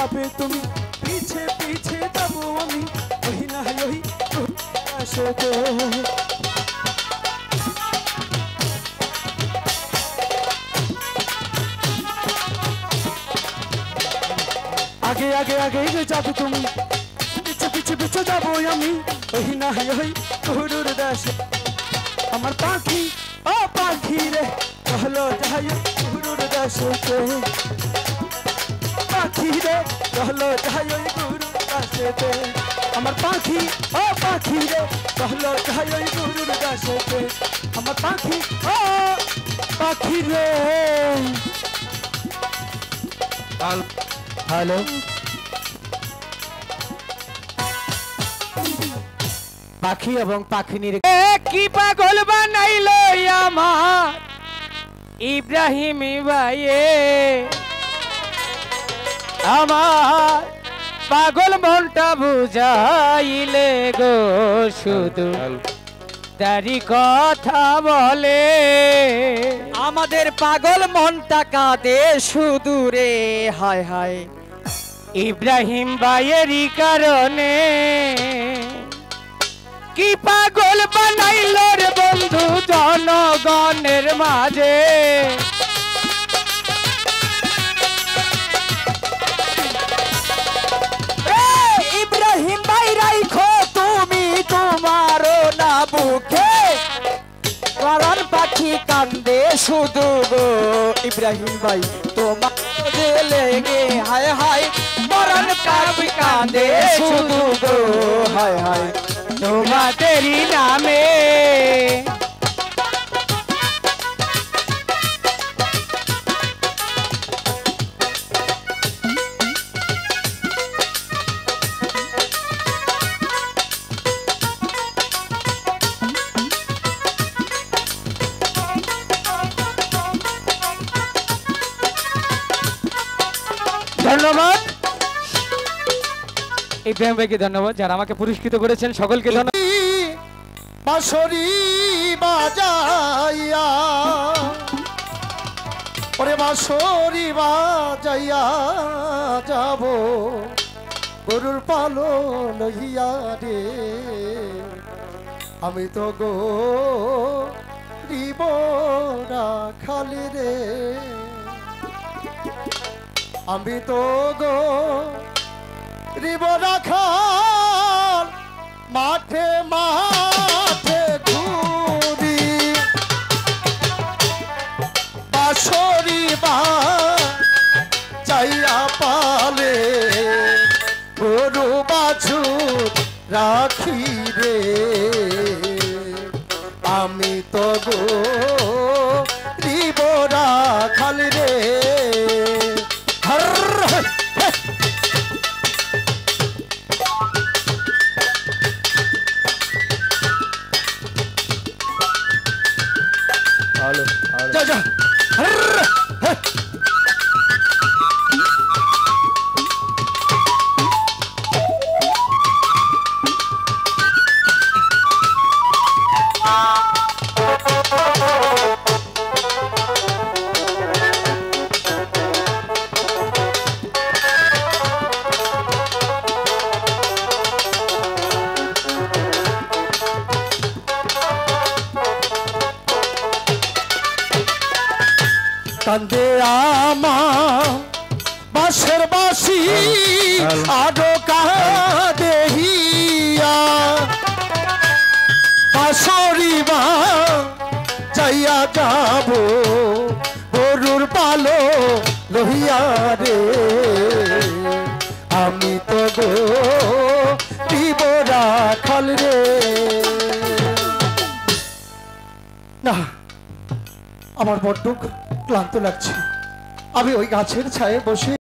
যাবে তুমি পিছে পিছে যাবো আমি ওই না ওই আশেতে आगे आगे आगे जाबो तुम पीछे पीछे पीछे जाबो आमी ओही ना ओही गुरुर दास আমার পাখি ও পাখি রে कहलो जाय गुरुर दास के पाखी रे कहलो जाय गुरुर दास के আমার পাখি ও পাখি রে कहलो जाय गुरुर दास के আমার পাখি ও পাখি রে हेलो पाखी एवं पाखिनीर की पागल बानाइलो आमार इब्राहिम भाइये आमार पागल मनटा बुझाइले गो शुधु तारी कथा बोले आमादेर पागल मनटा काঁদে शुधु रे हाय हाय इब्राहिम भाइयेरी कारणे की पागल बनाइलो रे बंधु जनगणेर माझे इब्राहिम भाई राखो तुमी तुम्हारो ना बुके कारण पाखी कांदे शुधु गो इब्राहिम भाई तुम्हारे लेगे हाय हाय मरण पाखी कांदे शुधु गो हाय हाय तुम्हारी नामे धन्यवाद इब्राहिम भाई के धन्यवाद যারা আমাকে পুরস্কৃত করেছেন সকলকে ধন্যবাদ বাঁশরি বাজাইয়া ওরে বাঁশরি বাজাইয়া যাব গরুর পালো লইয়া রে আমি তো গো রিবরা খালি রে আমি তো গো রিবরা খাল माथे माथे घूरी बांसुरी बाजाइया पाले गरु बाछुर राखी रे आमी तो गो रिबरा खाल रे जा जा कांदे आमा बांसुर बासी आडो कांदे हिया बांसुरी बाजाइया जाबो गरुर पालो लहिया रे आमी तो गो रिबरा खाल रे ना আমার বড় ক্লান্ত লাগছে আমি ওই গাছের ছায়ে বসে